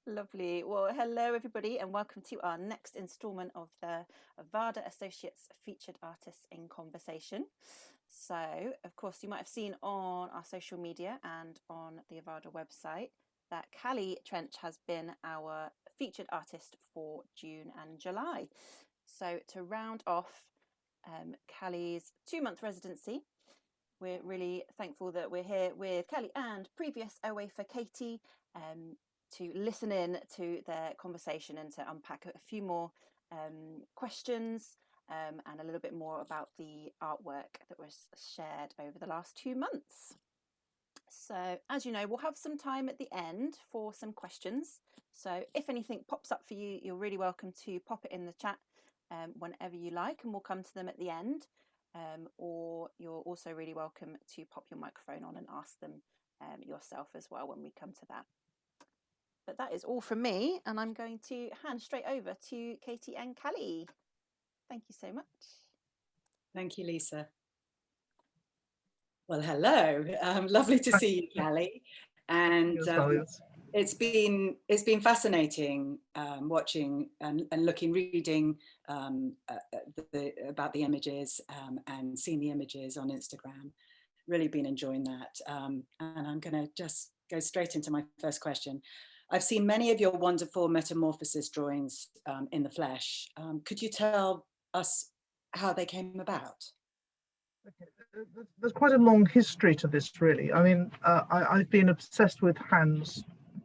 Lovely. Well, hello everybody, and welcome to our next instalment of the OVADA Associates Featured Artists in Conversation. So, of course, you might have seen on our social media and on the OVADA website that Callie Trench has been our featured artist for June and July. So, to round off Callie's 2-month residency, we're really thankful that we're here with Callie and previous OAFA Katie to listen in to their conversation and to unpack a few more questions and a little bit more about the artwork that was shared over the last 2 months. So, as you know, we'll have some time at the end for some questions. So if anything pops up for you, you're really welcome to pop it in the chat whenever you like, and we'll come to them at the end. Or you're also really welcome to pop your microphone on and ask them yourself as well when we come to that. But that is all from me, and I'm going to hand straight over to Katie and Callie. Thank you so much. Thank you, Lisa. Well, hello. Lovely to see you, Callie. And it's been fascinating watching and reading about the images and seeing the images on Instagram. Really been enjoying that. And I'm going to just go straight into my first question. I've seen many of your wonderful metamorphosis drawings in the flesh. Could you tell us how they came about? Okay. There's quite a long history to this, really. I mean, I've been obsessed with hands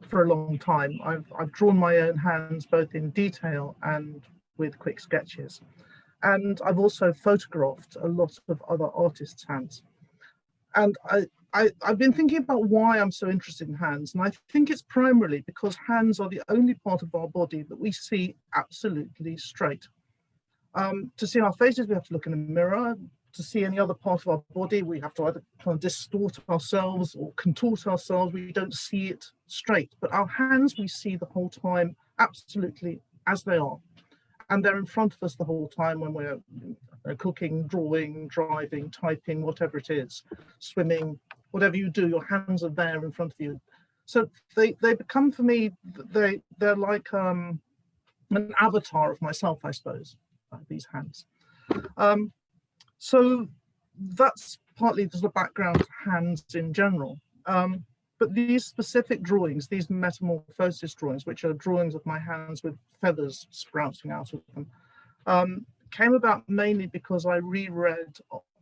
for a long time. I've drawn my own hands both in detail and with quick sketches. And I've also photographed a lot of other artists' hands. And I've been thinking about why I'm so interested in hands, and I think it's primarily because hands are the only part of our body that we see absolutely straight. To see our faces, we have to look in a mirror. To see any other part of our body, we have to either kind of distort ourselves or contort ourselves. We don't see it straight, but our hands we see the whole time absolutely as they are. And they're in front of us the whole time when we're cooking, drawing, driving, typing, whatever it is, swimming, whatever you do, your hands are there in front of you. So they become, for me, they're like an avatar of myself, I suppose, these hands. So that's partly just the background to hands in general. But these specific drawings, these metamorphosis drawings, which are drawings of my hands with feathers sprouting out of them, came about mainly because I reread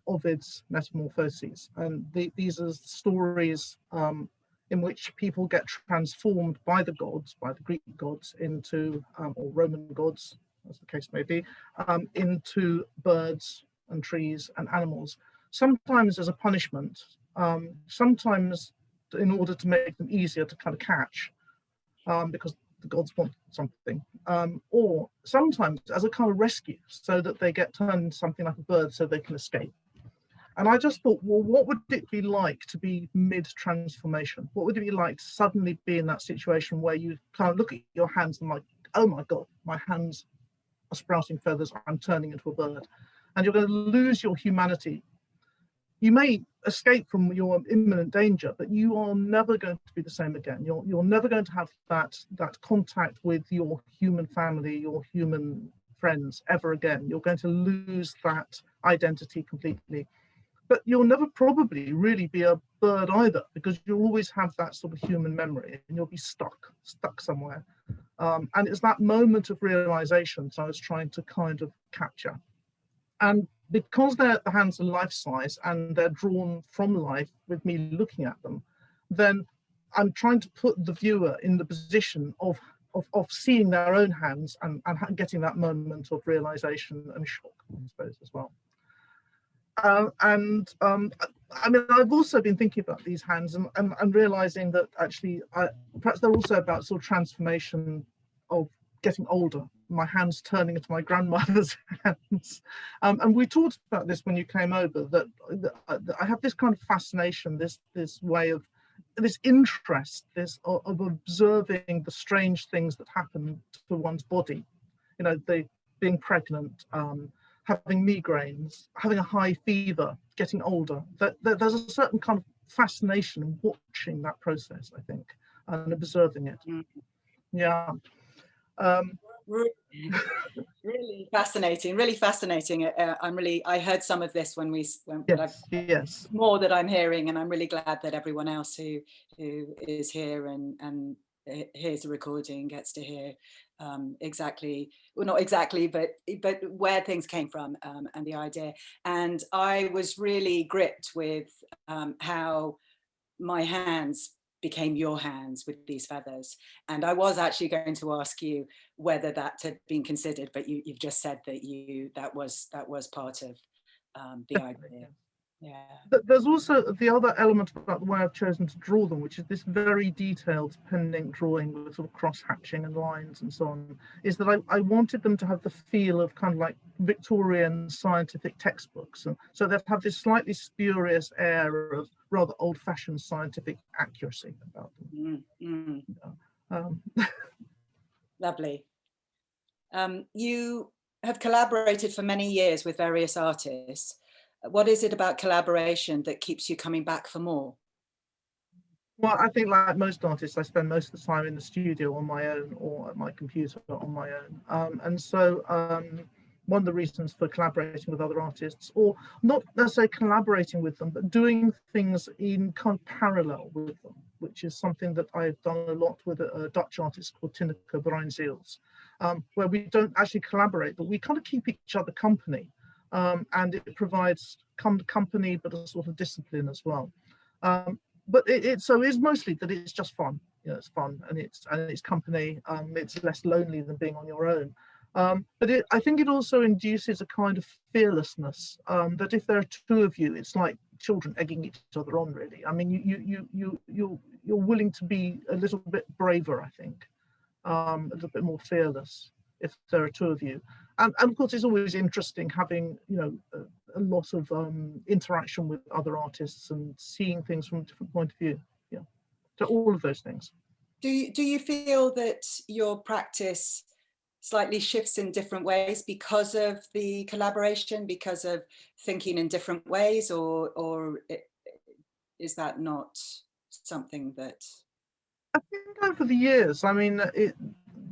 Ovid's Metamorphoses. And these are stories in which people get transformed by the gods, by the Greek gods, into, or Roman gods, as the case may be, into birds and trees and animals, sometimes as a punishment, sometimes in order to make them easier to kind of catch, because the gods want something, or sometimes as a kind of rescue, so that they get turned into something like a bird so they can escape. And I just thought, well, what would it be like to be mid-transformation? What would it be like to suddenly be in that situation where you kind of look at your hands and like, oh my God, my hands are sprouting feathers, I'm turning into a bird. And you're going to lose your humanity. You may escape from your imminent danger, but you are never going to be the same again. You're never going to have that contact with your human family, your human friends ever again. You're going to lose that identity completely. But you'll never probably really be a bird either, because you'll always have that sort of human memory and you'll be stuck somewhere. And it's that moment of realization that I was trying to kind of capture. And because the hands are life-size and they're drawn from life with me looking at them, then I'm trying to put the viewer in the position of seeing their own hands and getting that moment of realization and shock, I suppose, as well. I mean, I've also been thinking about these hands and realizing that actually, perhaps they're also about sort of transformation of getting older, my hands turning into my grandmother's hands. And we talked about this when you came over, that I have this kind of fascination, this way of, this interest, of observing the strange things that happen to one's body. You know, being pregnant, having migraines, having a high fever, getting older. There's a certain kind of fascination in watching that process, I think. and observing it. Yeah. Really, really fascinating, really fascinating. I heard some of this when Yes. more that I'm hearing, and I'm really glad that everyone else who is here and hears the recording gets to hear exactly, well, not exactly, but where things came from, and the idea. And I was really gripped with how my hands became your hands with these feathers. And I was actually going to ask you whether that had been considered, but you've just said that that was part of the idea. Yeah. But there's also the other element about the way I've chosen to draw them, which is this very detailed pen and ink drawing with sort of cross hatching and lines and so on, is that I wanted them to have the feel of kind of like Victorian scientific textbooks. And so they'd have this slightly spurious air of rather old-fashioned scientific accuracy about them. Lovely. You have collaborated for many years with various artists. What is it about collaboration that keeps you coming back for more? Well, I think like most artists, I spend most of the time in the studio on my own or at my computer on my own. And so one of the reasons for collaborating with other artists, or not necessarily collaborating with them, but doing things in kind of parallel with them, which is something that I've done a lot with a Dutch artist called Tineke Bruinzeels, where we don't actually collaborate, but we kind of keep each other company. And it provides company, but a sort of discipline as well. But it's mostly that it's just fun. You know, it's fun and it's company. It's less lonely than being on your own. But I think it also induces a kind of fearlessness that if there are two of you, it's like children egging each other on. Really, I mean, you're willing to be a little bit braver. I think a little bit more fearless if there are two of you. And of course, it's always interesting having, you know, a lot of interaction with other artists and seeing things from a different point of view. Yeah, so all of those things. Do you feel that your practice slightly shifts in different ways because of the collaboration, because of thinking in different ways, or is that not something that? I think over the years, I mean,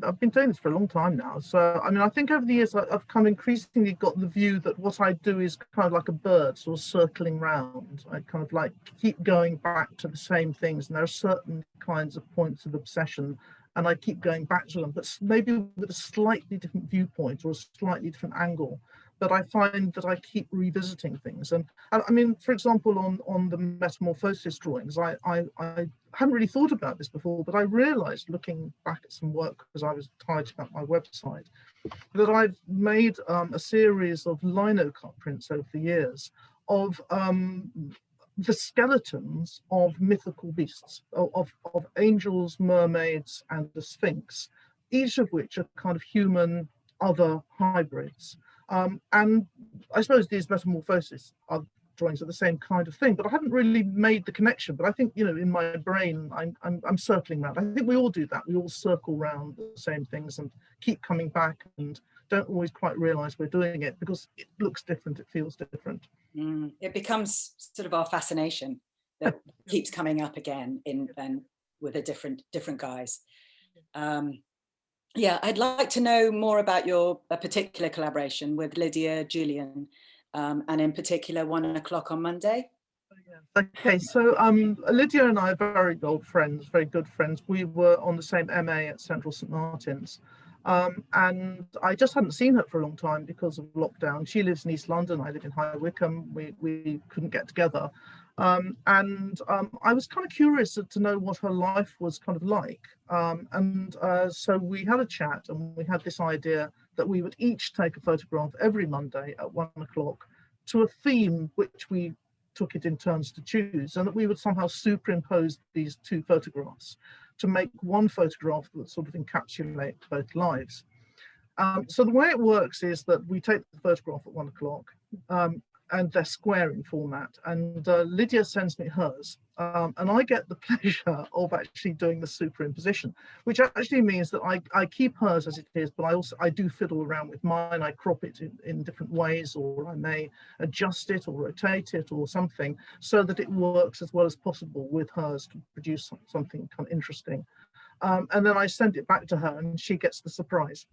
I've been doing this for a long time now. So, I mean, I think over the years, I've kind of increasingly got the view that what I do is kind of like a bird sort of circling round. I kind of like keep going back to the same things. And there are certain kinds of points of obsession, and I keep going back to them, but maybe with a slightly different viewpoint or a slightly different angle. But I find that I keep revisiting things. And I mean, for example, on the metamorphosis drawings, I hadn't really thought about this before, but I realized looking back at some work as I was tidying up my website, that I've made a series of lino cut prints over the years of the skeletons of mythical beasts, of angels, mermaids, and the Sphinx, each of which are kind of human other hybrids. And I suppose these metamorphoses are drawings are the same kind of thing, but I hadn't really made the connection. But I think, you know, in my brain, I'm circling around. I think we all do that. We all circle around the same things and keep coming back and don't always quite realize we're doing it because it looks different, it feels different. It becomes sort of our fascination that keeps coming up again and with a different guise. Yeah, I'd like to know more about your particular collaboration with Lydia Julian, and in particular 1 o'clock on Monday. Okay, so Lydia and I are very old friends, very good friends. We were on the same MA at Central St Martin's, and I just hadn't seen her for a long time because of lockdown. She lives in East London, I live in High Wycombe. We couldn't get together. And I was kind of curious to know what her life was kind of like. So we had a chat and we had this idea that we would each take a photograph every Monday at 1 o'clock to a theme which we took it in turns to choose, and that we would somehow superimpose these two photographs to make one photograph that sort of encapsulate both lives. So the way it works is that we take the photograph at 1 o'clock. and they're square in format. And Lydia sends me hers, and I get the pleasure of actually doing the superimposition, which actually means that I keep hers as it is, but I do fiddle around with mine. I crop it in different ways, or I may adjust it or rotate it or something so that it works as well as possible with hers to produce something kind of interesting. And then I send it back to her and she gets the surprise.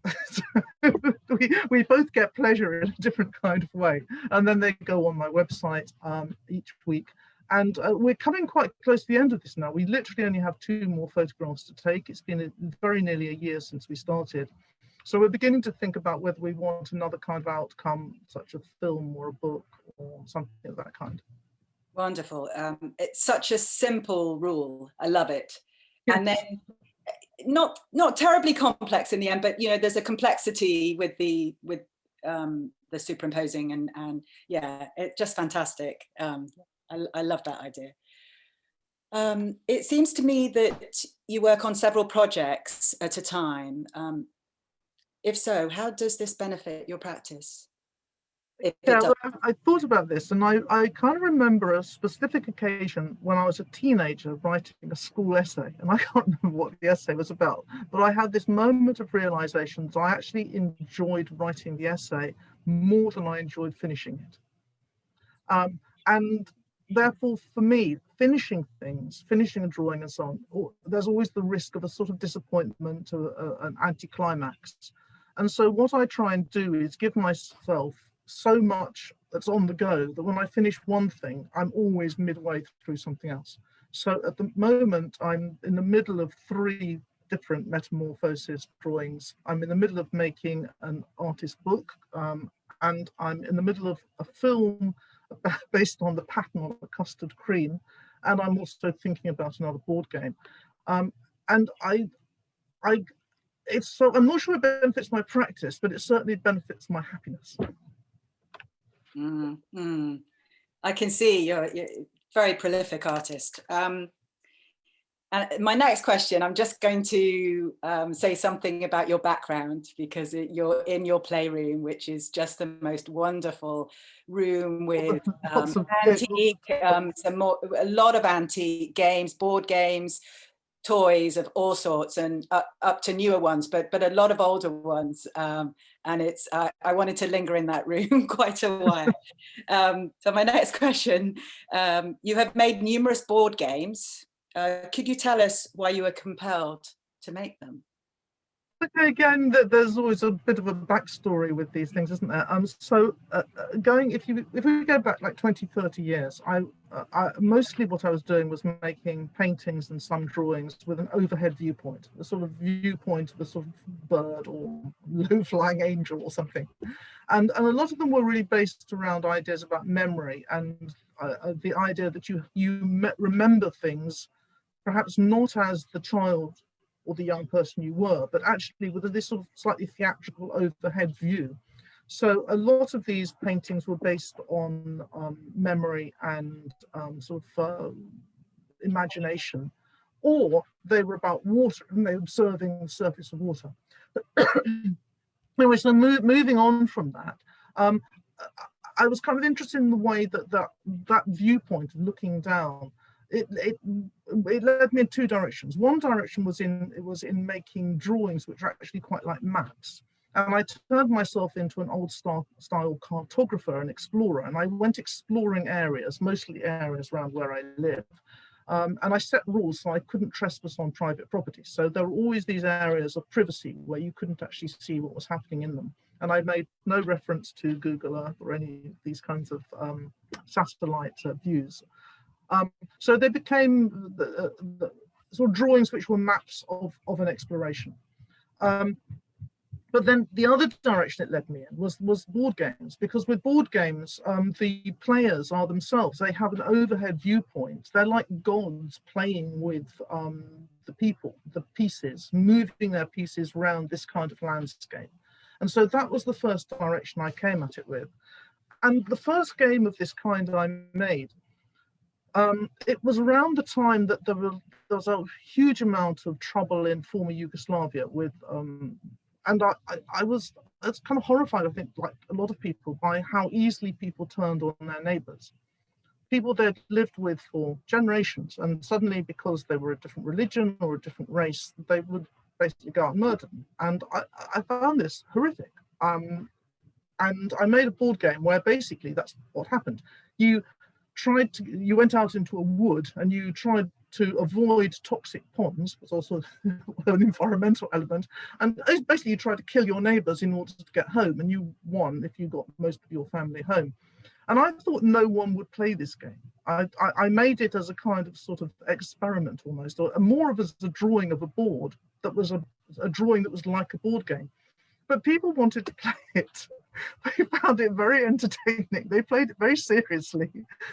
we both get pleasure in a different kind of way. And then they go on my website each week. And we're coming quite close to the end of this now. We literally only have 2 more photographs to take. It's been very nearly a year since we started. So we're beginning to think about whether we want another kind of outcome, such as a film or a book or something of that kind. Wonderful. It's such a simple rule. I love it. Yes. And then not terribly complex in the end, but you know, there's a complexity with the superimposing, and yeah, it's just fantastic. I love that idea. It seems to me that you work on several projects at a time. If so, how does this benefit your practice? Yeah, well, I thought about this, and I kind of remember a specific occasion when I was a teenager writing a school essay, and I can't remember what the essay was about, but I had this moment of realization that I actually enjoyed writing the essay more than I enjoyed finishing it. And therefore, for me, finishing things, finishing a drawing and so on, there's always the risk of a sort of disappointment, an anticlimax. And so what I try and do is give myself so much that's on the go that when I finish one thing, I'm always midway through something else. So at the moment, I'm in the middle of 3 different metamorphosis drawings. I'm in the middle of making an artist book, and I'm in the middle of a film based on the pattern on a custard cream, and I'm also thinking about another board game. And it's so I'm not sure it benefits my practice, but it certainly benefits my happiness. I can see you're a very prolific artist. And my next question, I'm just going to say something about your background, because you're in your playroom, which is just the most wonderful room with antique, a lot of antique games, board games, toys of all sorts, and up to newer ones, but a lot of older ones. And it's I wanted to linger in that room quite a while. So my next question, you have made numerous board games. Could you tell us why you were compelled to make them? Okay, again, there's always a bit of a backstory with these things, isn't there? If we go back like 20-30 years, I mostly what I was doing was making paintings and some drawings with an overhead viewpoint, the sort of viewpoint of a sort of bird or low-flying angel or something, and a lot of them were really based around ideas about memory and the idea that you remember things, perhaps not as the child or the young person you were, but actually with this sort of slightly theatrical overhead view. So a lot of these paintings were based on memory and sort of imagination, or they were about water, and they were observing the surface of water. Anyway, so moving on from that, I was kind of interested in the way that viewpoint of looking down, it led me in 2 directions. One direction was in making drawings which are actually quite like maps. And I turned myself into an old style cartographer and explorer, and I went exploring areas, mostly areas around where I live. And I set rules so I couldn't trespass on private property. So there were always these areas of privacy where you couldn't actually see what was happening in them. And I made no reference to Google Earth or any of these kinds of satellite views. So they became the sort of drawings which were maps of an exploration. But then the other direction it led me in was board games, because with board games, the players are themselves. They have an overhead viewpoint. They're like gods playing with the people, the pieces, moving their pieces around this kind of landscape. And so that was the first direction I came at it with. And the first game of this kind I made, it was around the time that there was a huge amount of trouble in former Yugoslavia with was kind of horrified, I think, like a lot of people, by how easily people turned on their neighbours. People they'd lived with for generations, and suddenly, because they were a different religion or a different race, they would basically go out and murder them. And I found this horrific. And I made a board game where basically that's what happened. You went out into a wood and you tried to avoid toxic ponds. It's also an environmental element. And basically you tried to kill your neighbours in order to get home, and you won if you got most of your family home. And I thought no one would play this game. I made it as a kind of sort of experiment almost, or more of as a drawing of a board that was a drawing that was like a board game. But people wanted to play it. They found it very entertaining. They played it very seriously.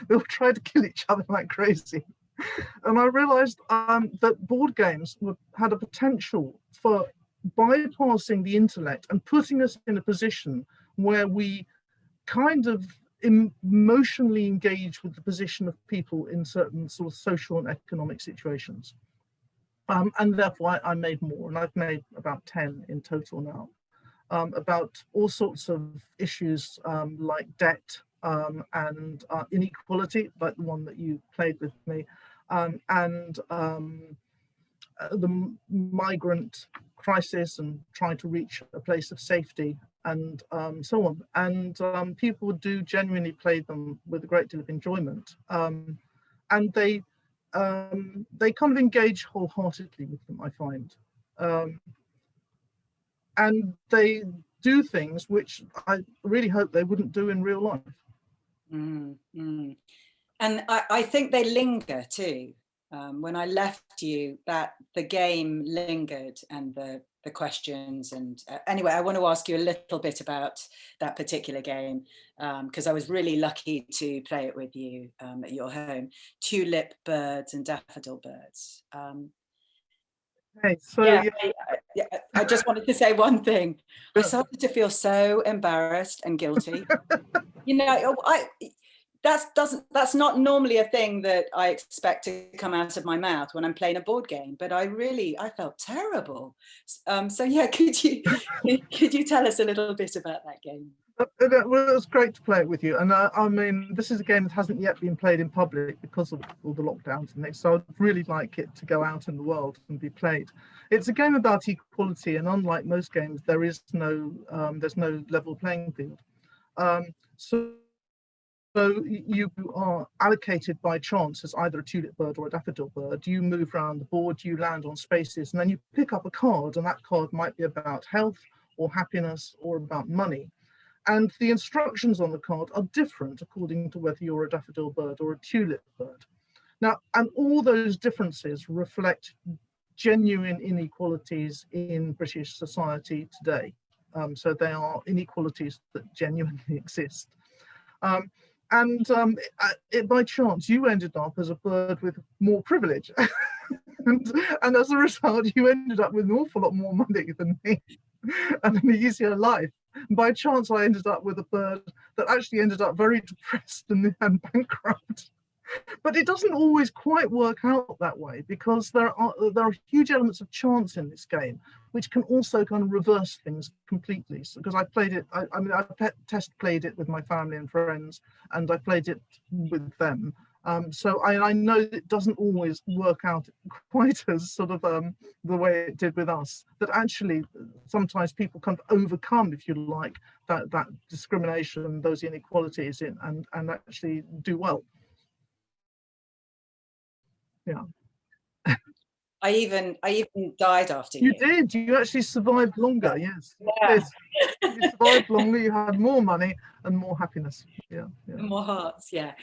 They were trying to kill each other like crazy. And I realized that board games had a potential for bypassing the intellect and putting us in a position where we kind of emotionally engage with the position of people in certain sort of social and economic situations. And therefore I made more, and I've made about 10 in total now, about all sorts of issues like debt and inequality, like the one that you played with me, and the migrant crisis and trying to reach a place of safety, and so on. And people do genuinely play them with a great deal of enjoyment, and they kind of engage wholeheartedly with them, I find. And they do things which I really hope they wouldn't do in real life. And I think they linger too. When I left you, that the game lingered, and the questions. And anyway, I want to ask you a little bit about that particular game, because I was really lucky to play it with you at your home. Tulip birds and daffodil birds. Okay, so I just wanted to say one thing. I started to feel so embarrassed and guilty. You know, that's not normally a thing that I expect to come out of my mouth when I'm playing a board game, but I felt terrible. So yeah, could you tell us a little bit about that game? Well, it was great to play it with you, and I mean, this is a game that hasn't yet been played in public because of all the lockdowns and things, so I'd really like it to go out in the world and be played. It's a game about equality, and unlike most games, there's no level playing field. So you are allocated by chance as either a tulip bird or a daffodil bird. You move around the board, you land on spaces, and then you pick up a card, and that card might be about health or happiness or about money. And the instructions on the card are different according to whether you're a daffodil bird or a tulip bird. Now, and all those differences reflect genuine inequalities in British society today. So they are inequalities that genuinely exist. By chance, you ended up as a bird with more privilege. and as a result, you ended up with an awful lot more money than me and an easier life. And by chance, I ended up with a bird that actually ended up very depressed and bankrupt. But it doesn't always quite work out that way, because there are huge elements of chance in this game, which can also kind of reverse things completely. So, because I played it, I test played it with my family and friends, and I played it with them. So I know it doesn't always work out quite as sort of the way it did with us. That actually sometimes people kind of overcome, if you like, that discrimination, those inequalities, and actually do well. Yeah. I even died after you. You did. You actually survived longer. Yes. Yeah. Yes. You survived longer. You had more money and more happiness. Yeah. More hearts. Yeah.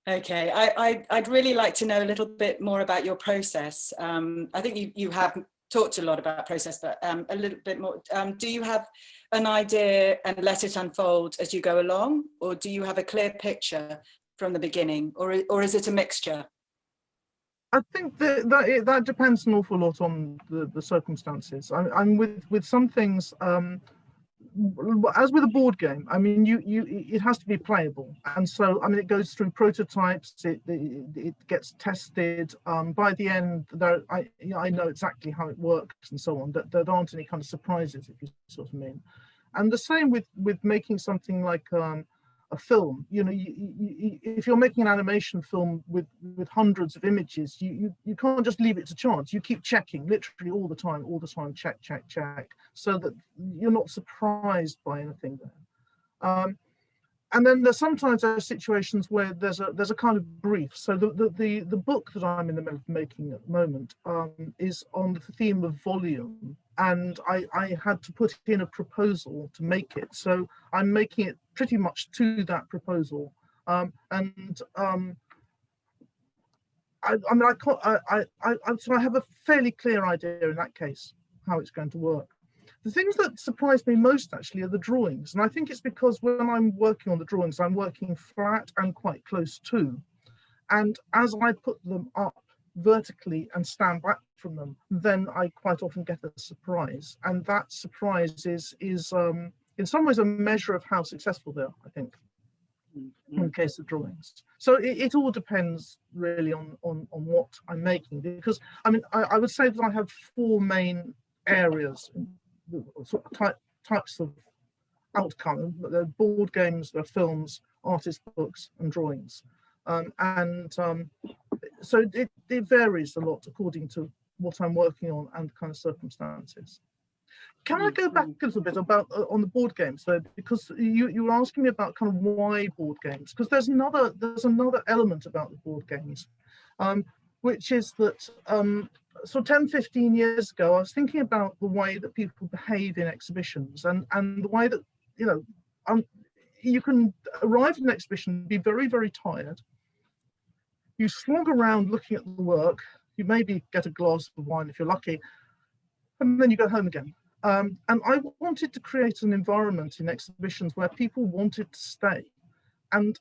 Okay. I'd really like to know a little bit more about your process. I think you have talked a lot about process, but a little bit more. Do you have an idea and let it unfold as you go along, or do you have a clear picture from the beginning, or is it a mixture? I think that depends an awful lot on the circumstances. I'm with some things. as with a board game, I mean, it has to be playable, and so I mean, it goes through prototypes. It gets tested. By the end, I know exactly how it works and so on. That there aren't any kind of surprises, if you sort of mean. And the same with making something like a film. You know, if you're making an animation film with hundreds of images, you can't just leave it to chance. You keep checking, literally all the time, check, so that you're not surprised by anything there. And then sometimes there are situations where there's a kind of brief. So the book that I'm in the middle of making at the moment is on the theme of volume, and I had to put in a proposal to make it. So I'm making it pretty much to that proposal, so I have a fairly clear idea in that case how it's going to work. The things that surprise me most actually are the drawings, and I think it's because when I'm working on the drawings, I'm working flat and quite close to, and as I put them up vertically and stand back from them, then I quite often get a surprise, and that surprise is in some ways a measure of how successful they are, I think, in the case of drawings. So it all depends really on what I'm making, because I mean I would say that I have four main areas, sort of types of outcome. They're board games, they're films, artist books, and drawings. So it varies a lot according to what I'm working on and kind of circumstances. Can I go back a little bit about on the board games though, because you were asking me about kind of why board games, because there's another element about the board games, which is that so 10-15 years ago I was thinking about the way that people behave in exhibitions, and the way that, you know, you can arrive at an exhibition and be very, very tired. You slog around looking at the work, you maybe get a glass of wine if you're lucky, and then you go home again. And I wanted to create an environment in exhibitions where people wanted to stay and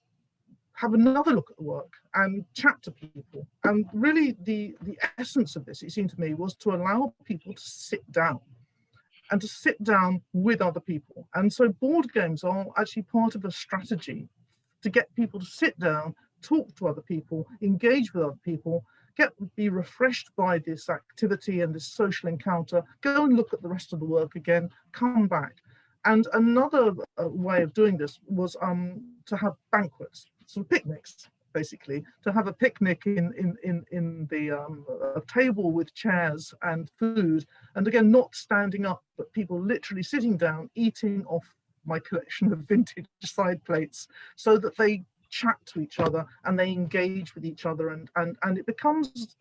have another look at the work and chat to people. And really the essence of this, it seemed to me, was to allow people to sit down and to sit down with other people. And so board games are actually part of a strategy to get people to sit down, talk to other people, engage with other people, be refreshed by this activity and this social encounter, go and look at the rest of the work again, come back. And another way of doing this was to have banquets, sort of picnics, basically, to have a picnic in a table with chairs and food, and again, not standing up, but people literally sitting down, eating off my collection of vintage side plates, so that they chat to each other and they engage with each other, and it becomes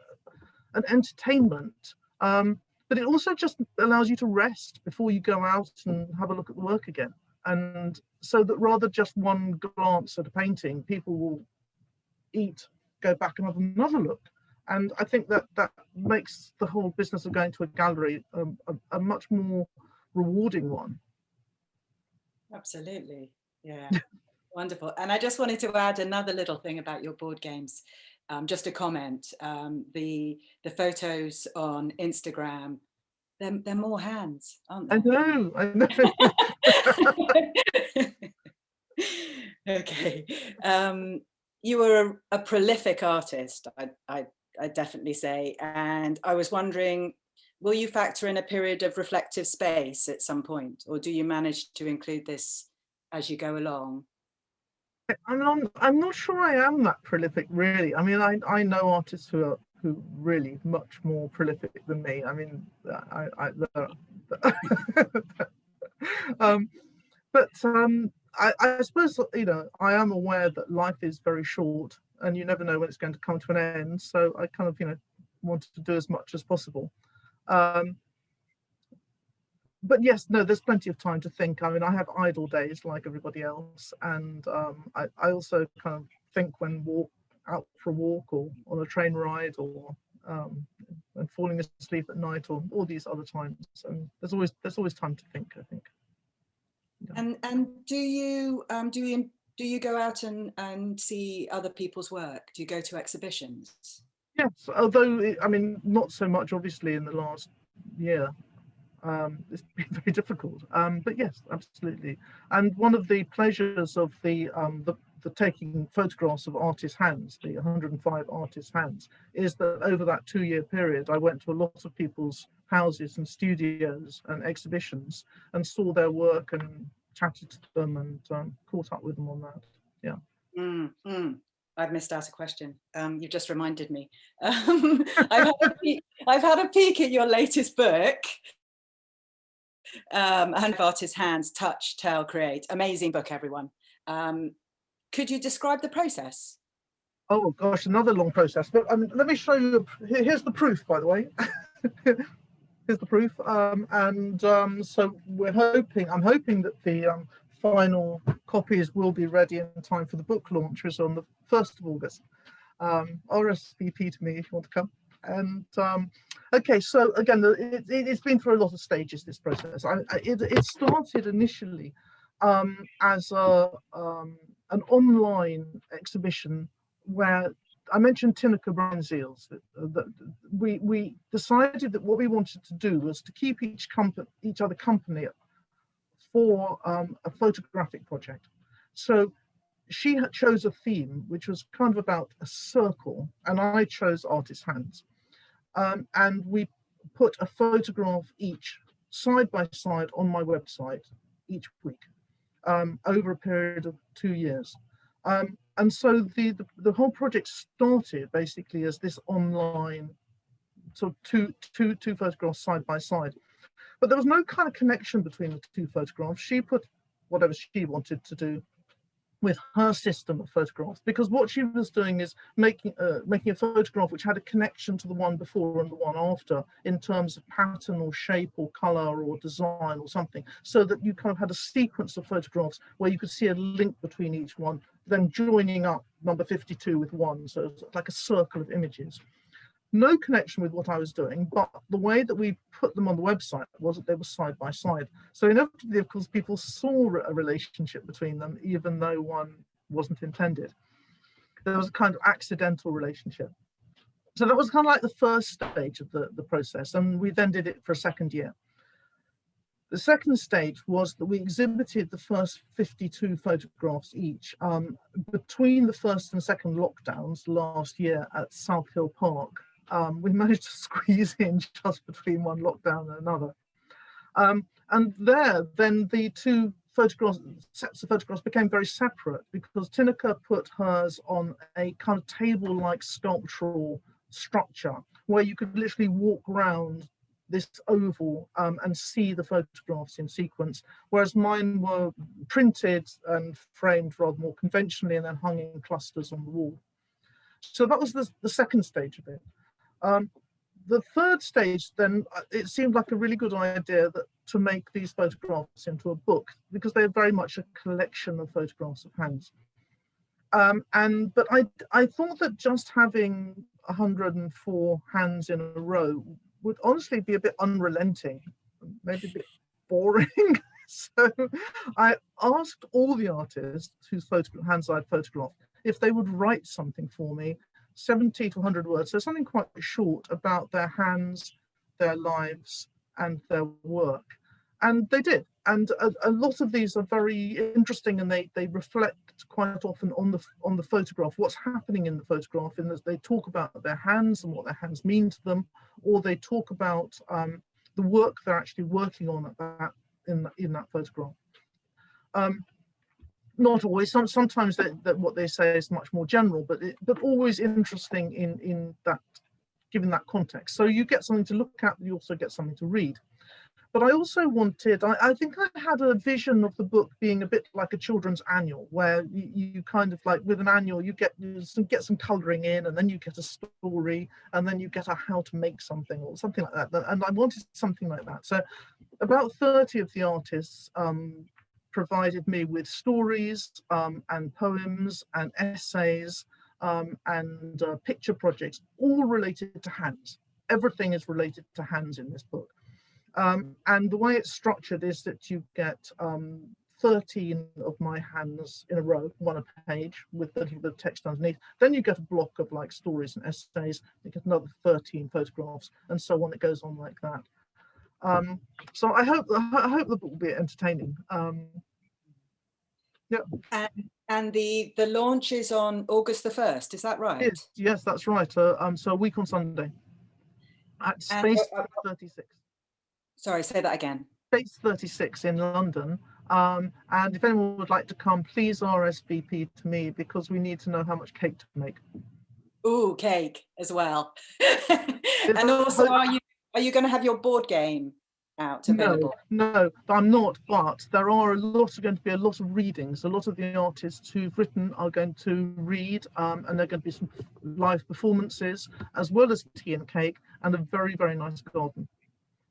an entertainment, but it also just allows you to rest before you go out and have a look at the work again. And so that rather just one glance at a painting, people will eat, go back and have another look. And I think that makes the whole business of going to a gallery a much more rewarding one. Absolutely, yeah. Wonderful. And I just wanted to add another little thing about your board games. Just a comment, the photos on Instagram, they're more hands, aren't they? I know. Okay. You were a prolific artist, I'd definitely say. And I was wondering, will you factor in a period of reflective space at some point, or do you manage to include this as you go along? I'm not sure I am that prolific, really. I mean, I know artists who are really much more prolific than me. I mean, I suppose, you know, I am aware that life is very short, and you never know when it's going to come to an end. So I kind of, you know, wanted to do as much as possible. But yes, no, there's plenty of time to think. I mean, I have idle days like everybody else, and I also kind of think when out for a walk or on a train ride, or and falling asleep at night, or all these other times. And there's always time to think, I think. Yeah. And do you go out and see other people's work? Do you go to exhibitions? Yes, although I mean, not so much obviously in the last year. It's been very difficult, but yes, absolutely. And one of the pleasures of the taking photographs of artists' hands, the 105 artists' hands, is that over that 2-year period, I went to a lot of people's houses and studios and exhibitions and saw their work and chatted to them and caught up with them on that. Yeah. I've missed out a question. You've just reminded me. I've had a peek at your latest book, and Artists' Hands, Touch, Tell, Create. Amazing book, everyone. Could you describe the process? Oh gosh, another long process. But let me show you. Here's the proof, by the way. Here's the proof. So I'm hoping that the final copies will be ready in time for the book launch, which is on the 1st of August. RSVP to me if you want to come. And okay, so again, it's been through a lot of stages, this process. It started initially as an online exhibition where I mentioned Tineke Bruinzeels. We decided that what we wanted to do was to keep each other company for a photographic project. So she chose a theme which was kind of about a circle, and I chose artist's hands. And we put a photograph each side by side on my website each week over a period of 2 years. And so the whole project started basically as this online sort of two photographs side by side. But there was no kind of connection between the two photographs. She put whatever she wanted to do with her system of photographs, because what she was doing is making a photograph which had a connection to the one before and the one after in terms of pattern or shape or color or design or something, so that you kind of had a sequence of photographs where you could see a link between each one, then joining up number 52 with one, so it's like a circle of images. No connection with what I was doing, but the way that we put them on the website was that they were side by side. So inevitably, of course, people saw a relationship between them, even though one wasn't intended. There was a kind of accidental relationship. So that was kind of like the first stage of the process, and we then did it for a second year. The second stage was that we exhibited the first 52 photographs each between the first and second lockdowns last year at South Hill Park. We managed to squeeze in just between one lockdown and another. And then the two sets of photographs became very separate, because Tineke put hers on a kind of table-like sculptural structure where you could literally walk around this oval and see the photographs in sequence, whereas mine were printed and framed rather more conventionally and then hung in clusters on the wall. So that was the second stage of it. The third stage, then, it seemed like a really good idea to make these photographs into a book, because they're very much a collection of photographs of hands. But I thought that just having 104 hands in a row would honestly be a bit unrelenting, maybe a bit boring. So I asked all the artists whose hands I'd photographed if they would write something for me, 70 to 100 words, so something quite short about their hands, their lives, and their work. And they did. And a lot of these are very interesting, and they reflect quite often on the photograph, what's happening in the photograph, in that they talk about their hands and what their hands mean to them, or they talk about the work they're actually working on in that photograph. Not always. Sometimes that what they say is much more general, but always interesting in that, given that context. So you get something to look at, but you also get something to read. But I also wanted, I think I had a vision of the book being a bit like a children's annual, where you kind of like, with an annual, you get some colouring in, and then you get a story, and then you get a how to make something or something like that. And I wanted something like that. So about 30 of the artists provided me with stories and poems and essays and picture projects, all related to hands. Everything is related to hands in this book. And the way it's structured is that you get 13 of my hands in a row, one a page with a little bit of text underneath. Then you get a block of like stories and essays. You get another 13 photographs, and so on. It goes on like that. So I hope the book will be entertaining. Yeah. And the launch is on August the 1st, is that right? Yes, that's right. So a week on Sunday at Space 36. Sorry, say that again. Space 36 in London. And if anyone would like to come, please RSVP to me, because we need to know how much cake to make. Ooh, cake as well. And also, are you going to have your board game out available? No, I'm not, but there are going to be a lot of readings. A lot of the artists who've written are going to read, and there are going to be some live performances, as well as tea and cake, and a very, very nice garden.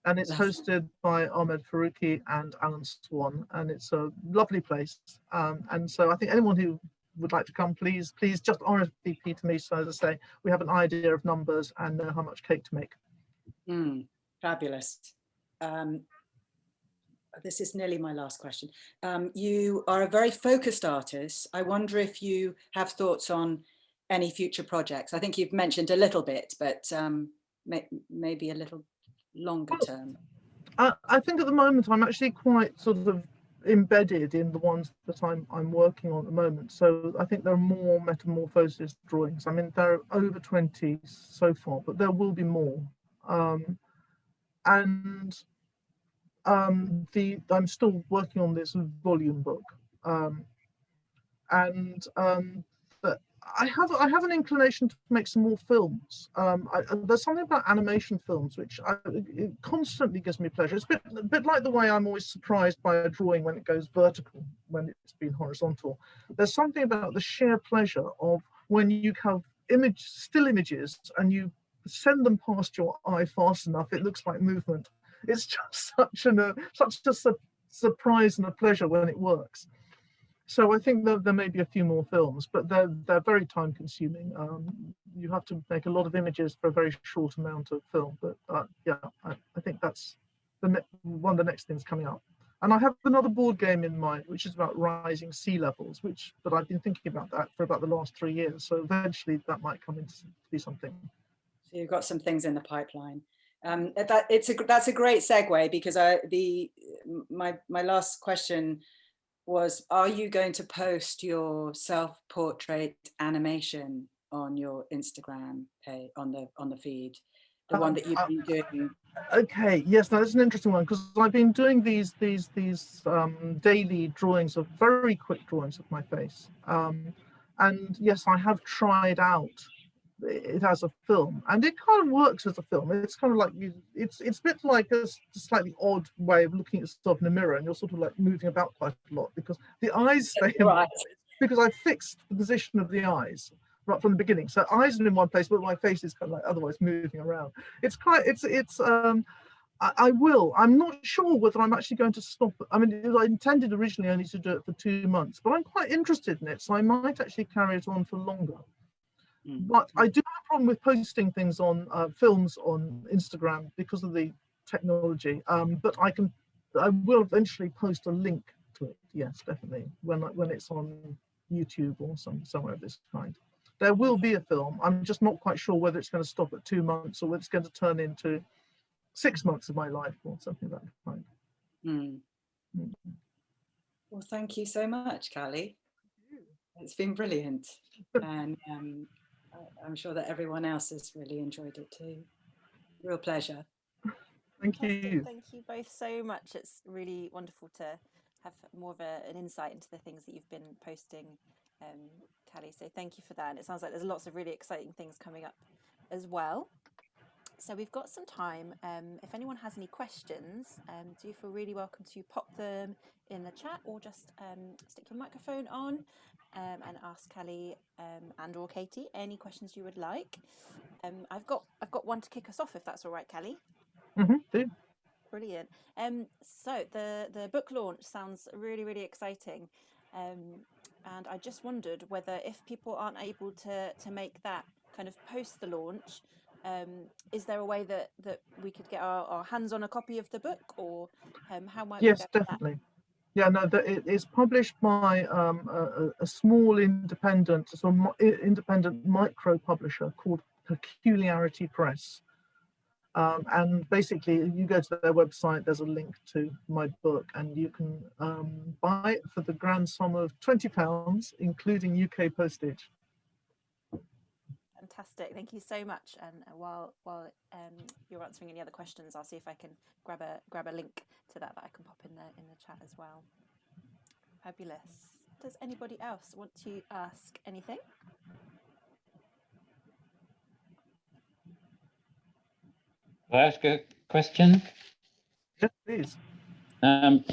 And it's hosted by Ahmed Farouki and Alan Swan, and it's a lovely place. And so I think anyone who would like to come, please just RSVP to me, so as I say, we have an idea of numbers and know how much cake to make. Fabulous. This is nearly my last question. You are a very focused artist. I wonder if you have thoughts on any future projects. I think you've mentioned a little bit, but maybe a little longer term. I think at the moment I'm actually quite sort of embedded in the ones that I'm working on at the moment. So I think there are more metamorphosis drawings. I mean, there are over 20 so far, but there will be more. I'm still working on this volume book, but I have an inclination to make some more films. There's something about animation films which it constantly gives me pleasure. It's a bit like the way I'm always surprised by a drawing when it goes vertical, when it's been horizontal. There's something about the sheer pleasure of when you have still images and you send them past your eye fast enough, it looks like movement. It's just such a surprise and a pleasure when it works. So I think that there may be a few more films, but they're very time consuming. You have to make a lot of images for a very short amount of film. But yeah, I think that's one of the next things coming up. And I have another board game in mind, which is about rising sea levels, but I've been thinking about that for about the last 3 years. So eventually that might come into to be something. So you've got some things in the pipeline. That's a great segue, because my last question was, are you going to post your self-portrait animation on your Instagram page, on the feed, the one that you've been doing? Okay, yes, now that's an interesting one, because I've been doing these daily drawings, of very quick drawings of my face, and yes, I have tried out it as a film, and it kind of works as a film. It's kind of like it's a bit like a slightly odd way of looking at yourself in a mirror, and you're sort of like moving about quite a lot, because the eyes stay in one place, because I fixed the position of the eyes right from the beginning. So eyes are in one place, but my face is kind of like otherwise moving around. I'm not sure whether I'm actually going to stop. I mean, I intended originally only to do it for 2 months, but I'm quite interested in it, so I might actually carry it on for longer. But I do have a problem with posting things on films on Instagram because of the technology. But I will eventually post a link to it. Yes, definitely, when it's on YouTube or somewhere of this kind. There will be a film. I'm just not quite sure whether it's going to stop at 2 months or whether it's going to turn into 6 months of my life or something like that kind. Well, thank you so much, Callie. It's been brilliant, and I'm sure that everyone else has really enjoyed it too. Real pleasure. Thank you. Thank you both so much. It's really wonderful to have more of an insight into the things that you've been posting, Callie. So thank you for that. And it sounds like there's lots of really exciting things coming up as well. So we've got some time. If anyone has any questions, do feel really welcome to pop them in the chat, or just stick your microphone on and ask Callie and or Katie any questions you would like. I've got one to kick us off, if that's all right, Callie. Do. Brilliant. So the book launch sounds really, really exciting. And I just wondered whether, if people aren't able to make that kind of post the launch, is there a way that we could get our hands on a copy of the book, or how might we? Yes, definitely. Yeah, no, it is published by a small independent micro publisher called Peculiarity Press. And basically, you go to their website, there's a link to my book, and you can buy it for the grand sum of £20, including UK postage. Fantastic, thank you so much. And while you're answering any other questions, I'll see if I can grab a link to that I can pop in the chat as well. Fabulous. Does anybody else want to ask anything? Can I ask a question? Yes, please. So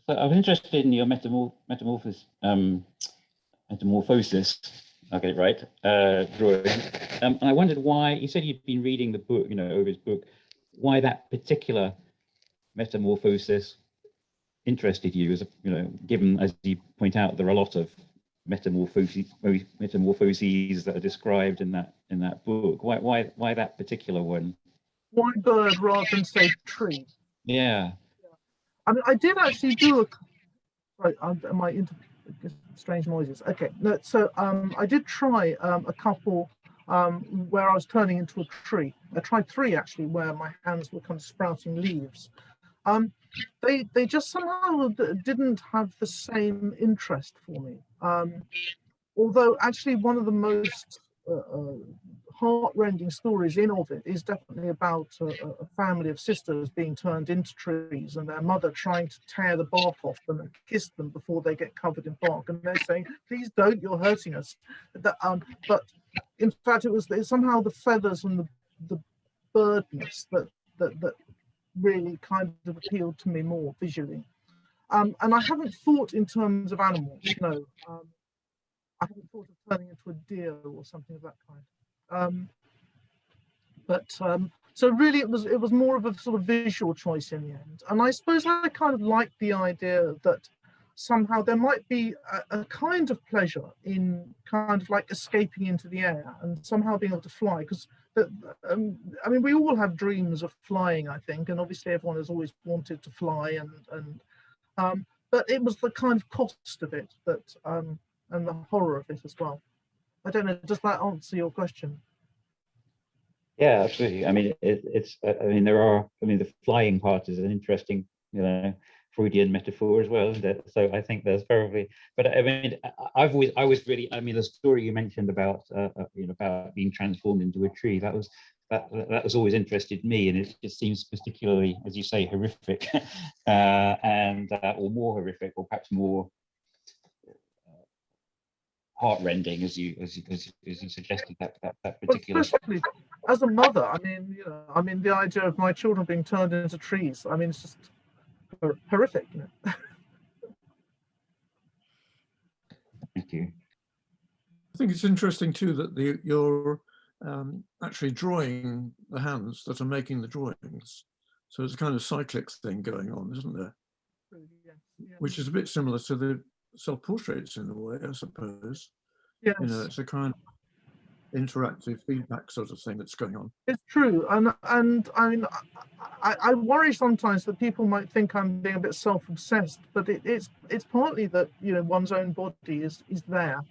I was interested in your metamorphosis. I'll get it right, drawing. And I wondered why, you said you'd been reading the book, Ovid's book, why that particular metamorphosis interested you, as given, as you point out, there are a lot of metamorphoses that are described in that book. Why that particular one? Why bird rather than say tree? Yeah. I mean, I did actually do a. Right, strange noises. Okay, no, so I did try a couple where I was turning into a tree. I tried 3 actually, where my hands were kind of sprouting leaves. They just somehow didn't have the same interest for me. Although actually one of the most heart-rending stories in Ovid is definitely about a family of sisters being turned into trees and their mother trying to tear the bark off them and kiss them before they get covered in bark, and they're saying, "Please don't, you're hurting us." But in fact, it was somehow the feathers and the birdness that really kind of appealed to me more visually. And I haven't thought in terms of animals, no. I haven't thought of turning into a deer or something of that kind. So really it was more of a sort of visual choice in the end. And I suppose I kind of like the idea that somehow there might be a kind of pleasure in kind of like escaping into the air and somehow being able to fly, because I mean, we all have dreams of flying, I think, and obviously everyone has always wanted to fly, but it was the kind of cost of it that and the horror of it as well. I don't know, does that answer your question? Yeah, absolutely. I mean, the flying part is an interesting, Freudian metaphor as well, isn't it? So I think there's probably, but I mean, I was really, I mean, the story you mentioned about, about being transformed into a tree, that was always interested me, and it seems particularly, as you say, horrific, or more horrific, or perhaps more heartrending, as you suggested, that particular. Well, especially as a mother, I mean, the idea of my children being turned into trees, I mean, it's just horrific, Thank you. I think it's interesting too that you're actually drawing the hands that are making the drawings. So it's a kind of cyclic thing going on, isn't there? Yeah. Which is a bit similar to the self-portraits in a way, I suppose. Yes. It's a kind of interactive feedback sort of thing that's going on. It's true, and I mean, I worry sometimes that people might think I'm being a bit self-obsessed, but it's partly that one's own body is there.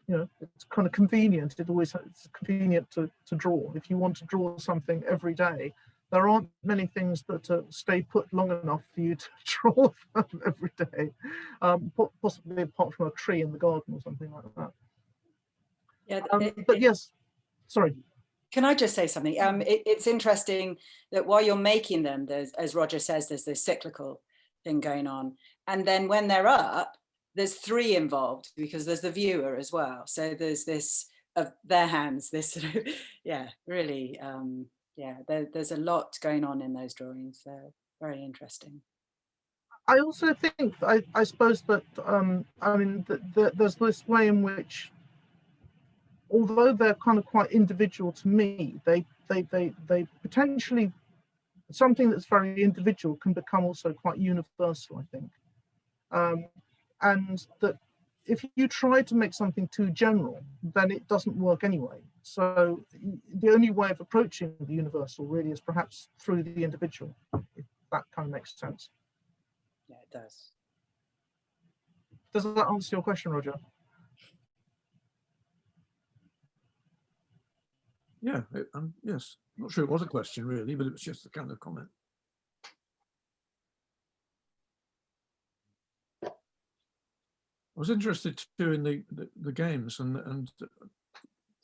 It's kind of convenient. It's convenient to draw. If you want to draw something every day, there aren't many things that stay put long enough for you to draw them every day, possibly apart from a tree in the garden or something like that. Yeah, but yes, sorry. Can I just say something? It's interesting that while you're making them, as Roger says, there's this cyclical thing going on. And then when they're up, there's 3 involved, because there's the viewer as well. So there's this of their hands, this sort of, really, there's a lot going on in those drawings. They're very interesting. I also think, I suppose that, I mean, there's this way in which, although they're kind of quite individual to me, they potentially, something that's very individual can become also quite universal, I think. And that if you try to make something too general, then it doesn't work anyway. So the only way of approaching the universal really is perhaps through the individual, if that kind of makes sense. Yeah, it does. Does that answer your question, Roger? Yeah, yes, not sure it was a question really, but it was just a kind of comment. I was interested too in the games and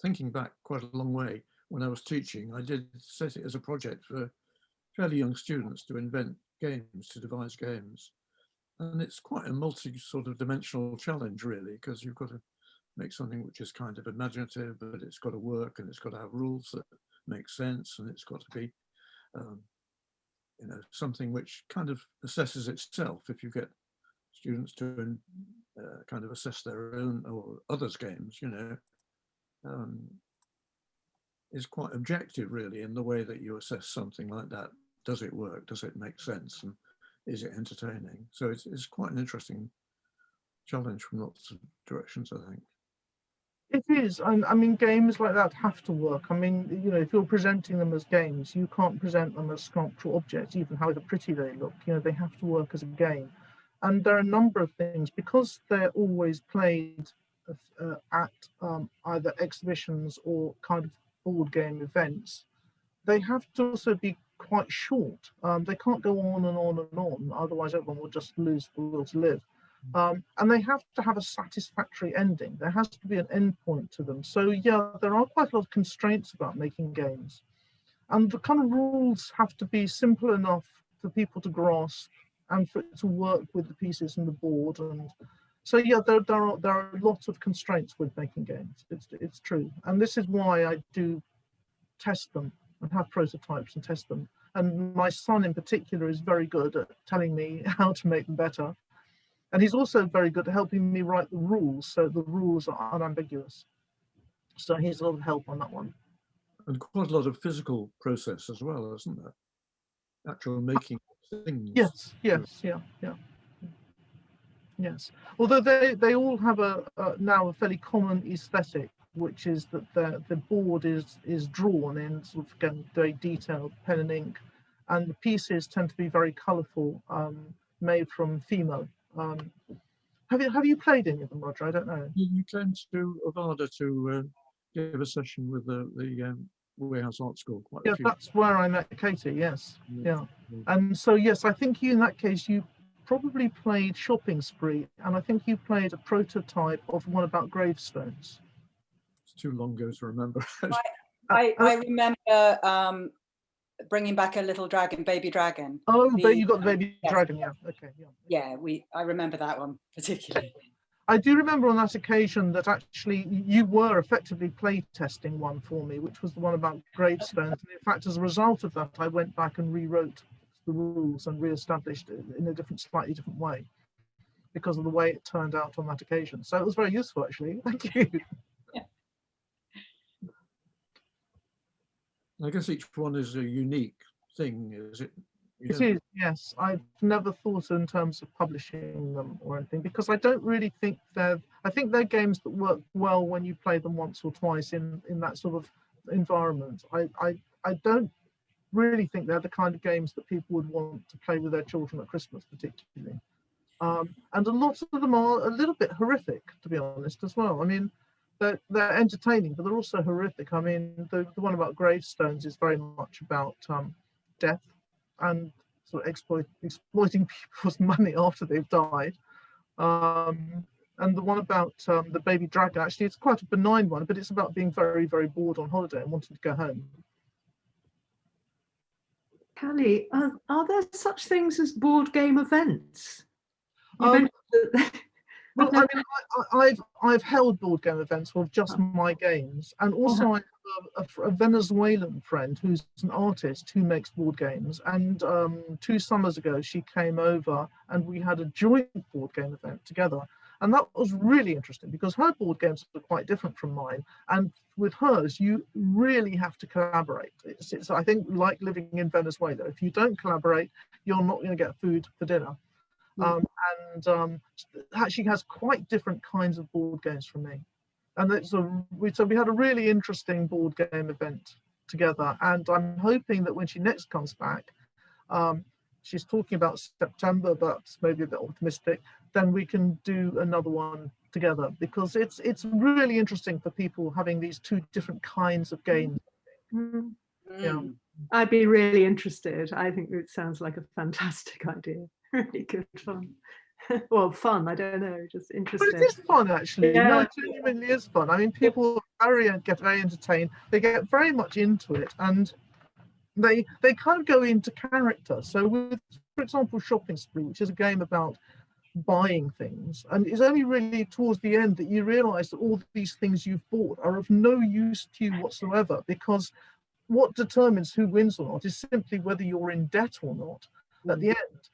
thinking back quite a long way. When I was teaching, I did set it as a project for fairly young students to invent games, to devise games. And it's quite a multi sort of dimensional challenge really, because you've got to make something which is kind of imaginative, but it's got to work and it's got to have rules that make sense, and it's got to be you know, something which kind of assesses itself. If you get students to kind of assess their own or others' games, you know, is quite objective really in the way that you assess something like that. Does it work? Does it make sense? And is it entertaining? So it's quite an interesting challenge from lots of directions, I think. It is. I mean, games like that have to work. I mean, you know, if you're presenting them as games, you can't present them as sculptural objects, even however pretty they look. You know, they have to work as a game. And there are a number of things, because they're always played at either exhibitions or kind of board game events, they have to also be quite short. They can't go on and on and on, otherwise everyone will just lose the will to live. And they have to have a satisfactory ending. There has to be an end point to them. So yeah, there are quite a lot of constraints about making games. And the kind of rules have to be simple enough for people to grasp and for it to work with the pieces and the board. And so yeah, there are lots of constraints with making games. It's true. And this is why I do test them and have prototypes and test them. And my son in particular is very good at telling me how to make them better. And he's also very good at helping me write the rules, so the rules are unambiguous. So he's a lot of help on that one. And quite a lot of physical process as well, isn't there? Actual making things. Yes, yeah. Yes. Although they all have now a fairly common aesthetic, which is that the board is drawn in sort of, again, very detailed pen and ink, and the pieces tend to be very colourful, made from Fimo. Have you played any of them, Roger? I don't know. You came to OVADA to give a session with the Warehouse Art School. Yeah, that's where I met Katie. Yes, yeah. And so yes, I think you in that case you probably played Shopping Spree, and I think you played a prototype of one about gravestones. It's too long ago to remember. I remember bringing back a little dragon, baby dragon. Oh, but you got the baby dragon, yeah. Okay, yeah. Yeah, I remember that one particularly. I do remember on that occasion that actually you were effectively play testing one for me, which was the one about gravestones. And in fact, as a result of that, I went back and rewrote the rules and re-established it in a slightly different way because of the way it turned out on that occasion. So it was very useful, actually. Thank you. I guess each one is a unique thing, is it? It is, yes. I've never thought in terms of publishing them or anything because I don't really think I think they're games that work well when you play them once or twice in that sort of environment. I don't really think they're the kind of games that people would want to play with their children at Christmas, particularly. And a lot of them are a little bit horrific, to be honest, as well. I mean, they're entertaining, but they're also horrific. I mean, the one about gravestones is very much about death and sort of exploiting people's money after they've died. And the one about the baby dragon, actually, it's quite a benign one, but it's about being very, very bored on holiday and wanting to go home. Callie, are there such things as board game events? Well, I mean, I've held board game events with just my games, and also I have a Venezuelan friend who's an artist who makes board games. And 2 summers ago, she came over and we had a joint board game event together. And that was really interesting because her board games are quite different from mine. And with hers, you really have to collaborate. It's I think, like living in Venezuela. If you don't collaborate, you're not going to get food for dinner. She has quite different kinds of board games from me. And so we had a really interesting board game event together. And I'm hoping that when she next comes back, she's talking about September, but maybe a bit optimistic, then we can do another one together because it's really interesting for people having these 2 different kinds of games. Mm. Yeah. Mm. I'd be really interested. I think it sounds like a fantastic idea. Really good fun. Well, fun, I don't know, just But interesting. it is fun, actually. No, Yeah. it genuinely is fun. I mean, people get very entertained. They get very much into it, and they kind of go into character. So with, for example, Shopping Spree, which is a game about buying things, and it's only really towards the end that you realize that all these things you've bought are of no use to you whatsoever, because what determines who wins or not is simply whether you're in debt or not at the end.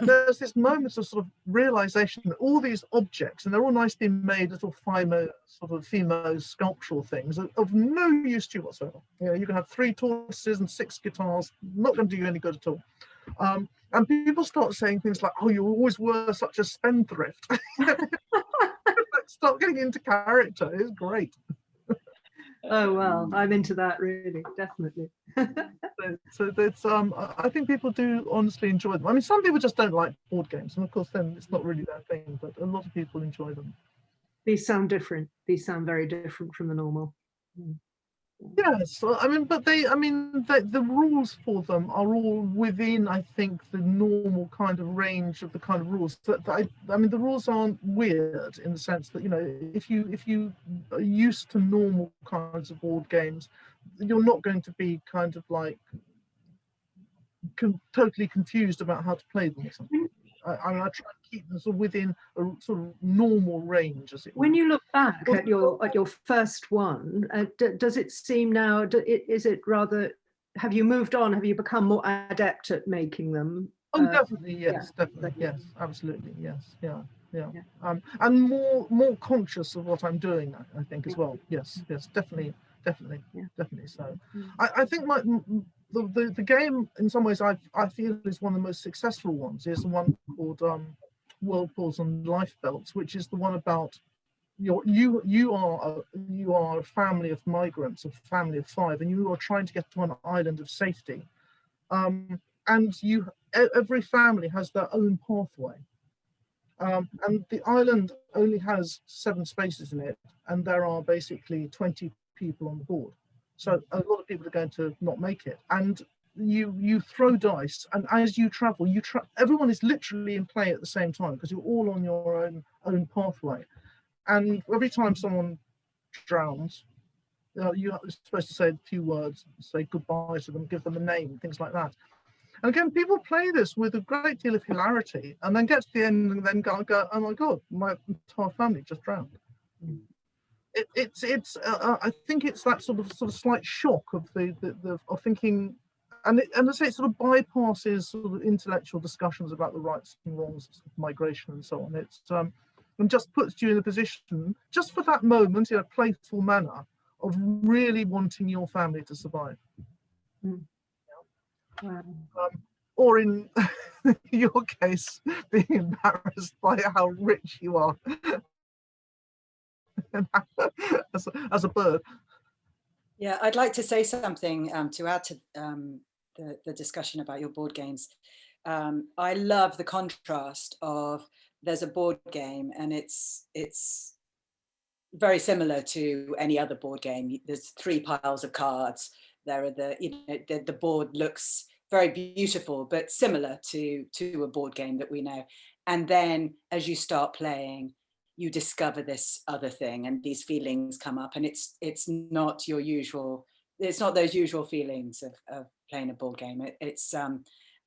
There's this moment of sort of realization that all these objects, and they're all nicely made little Fimo sculptural things, are of no use to you whatsoever. You know, you can have 3 tortoises and 6 guitars, not going to do you any good at all. And people start saying things like, "Oh, you always were such a spendthrift." Start getting into character. It's great. Oh, well, I'm into that, really, definitely. So it's I think people do honestly enjoy them. I mean, some people just don't like board games, and of course then it's not really their thing, but a lot of people enjoy them. These sound different. These sound very different from the normal. Yes, I mean, but the rules for them are all within, I think, the normal kind of range of the kind of rules. I mean, the rules aren't weird in the sense that, you know, if you are used to normal kinds of board games, you're not going to be kind of like totally confused about how to play them or something. I try and keep them sort of within a sort of normal range, as it were. When you look back at your first one, does it seem now? Is it rather? Have you moved on? Have you become more adept at making them? Oh, definitely, yes, yeah, definitely, yes, absolutely, yes, yeah. Yeah. And more conscious of what I'm doing, I think, as well. Yes, definitely. Yeah. So, Mm. I think the game, in some ways, I feel is one of the most successful ones. Is the one called Whirlpools and Life Belts, which is the one about you are a family of migrants, a family of 5, and you are trying to get to an island of safety. And every family has their own pathway. And the island only has 7 spaces in it, and there are basically 20 people on the board. So a lot of people are going to not make it. And you throw dice, and as you travel, everyone is literally in play at the same time because you're all on your own pathway. And every time someone drowns, you're supposed to say a few words, say goodbye to them, give them a name, things like that. And again, people play this with a great deal of hilarity, and then get to the end and then go, "Oh my God, my entire family just drowned." I think it's that sort of slight shock of of thinking, and I say it sort of bypasses sort of intellectual discussions about the rights and wrongs of migration and so on. It's and just puts you in a position, just for that moment, in a playful manner, of really wanting your family to survive. Mm. Wow. Or in your case, being embarrassed by how rich you are as a bird. Yeah, I'd like to say something to add to the discussion about your board games. I love the contrast of there's a board game and it's very similar to any other board game. There's 3 piles of cards. There are the board looks very beautiful, but similar to a board game that we know. And then as you start playing, you discover this other thing and these feelings come up, and it's not your usual, it's not those usual feelings of playing a board game.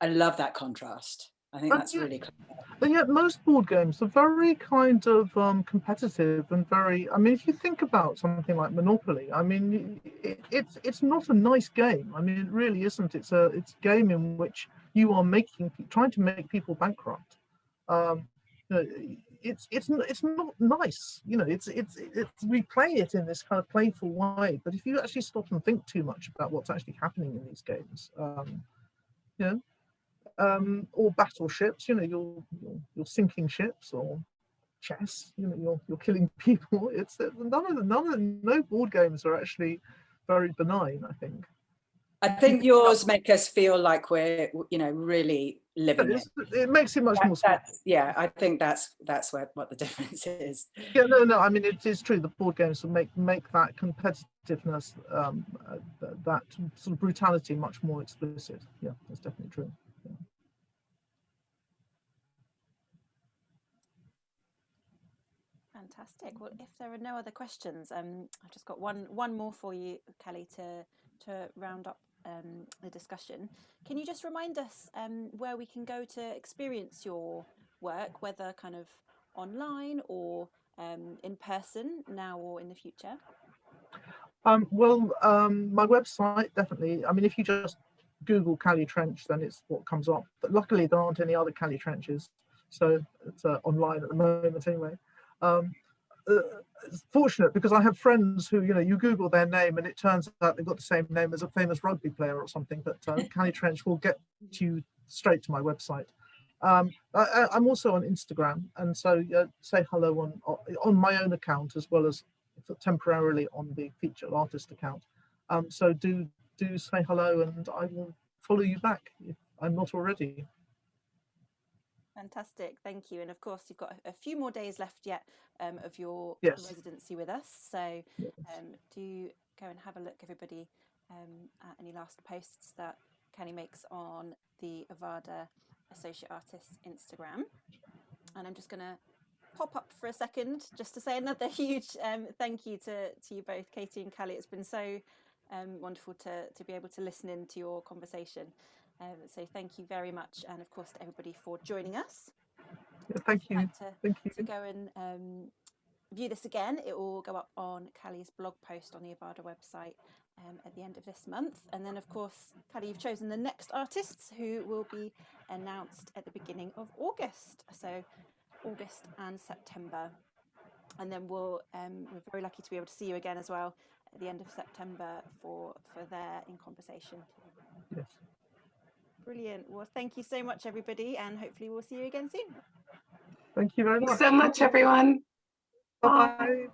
I love that contrast. I think that's really clever. And yet most board games are very kind of competitive and very, I mean, if you think about something like Monopoly, I mean, it's not a nice game. I mean, it really isn't. It's a game in which you are trying to make people bankrupt. It's not nice. You know, it's we play it in this kind of playful way, but if you actually stop and think too much about what's actually happening in these games, you know. Or battleships, you know, you're sinking ships, or chess, you know, you're killing people. It's no board games are actually very benign, I think. I think yours make us feel like we're, you know, really living it. It makes it much more special. Yeah, I think that's what the difference is. Yeah, no, I mean, it is true. The board games will make that competitiveness, that sort of brutality much more explicit. Yeah, that's definitely true. Yeah. Fantastic. Well, if there are no other questions, I've just got one more for you, Kelly, to round up the discussion. Can you just remind us where we can go to experience your work, whether kind of online or in person, now or in the future? My website, definitely. I mean, if you just Google Callie Trench, then it's what comes up. But luckily, there aren't any other Callie Trenches, so it's online at the moment anyway. It's fortunate because I have friends who, you know, you Google their name and it turns out they've got the same name as a famous rugby player or something, but Callie Trench will get you straight to my website. I'm also on Instagram, and so say hello on my own account as well as temporarily on the featured artist account. So do say hello and I will follow you back if I'm not already. Fantastic, thank you. And of course, you've got a few more days left yet of your Yes. residency with us. So Yes. Do go and have a look, everybody, at any last posts that Kenny makes on the OVADA Associate Artists Instagram. And I'm just going to pop up for a second just to say another huge thank you to you both, Katie and Callie. It's been so wonderful to be able to listen into your conversation. So thank you very much, and of course to everybody for joining us. Yeah, thank you. Thank you. To go and view this again, it will go up on Callie's blog post on the OVADA website at the end of this month. And then, of course, Callie, you've chosen the next artists who will be announced at the beginning of August. So August and September. And then we're very lucky to be able to see you again as well at the end of September for their In Conversation. Yes. Brilliant. Well, thank you so much, everybody, and hopefully we'll see you again soon. Thank you very much. Thanks so much, everyone. Bye-bye.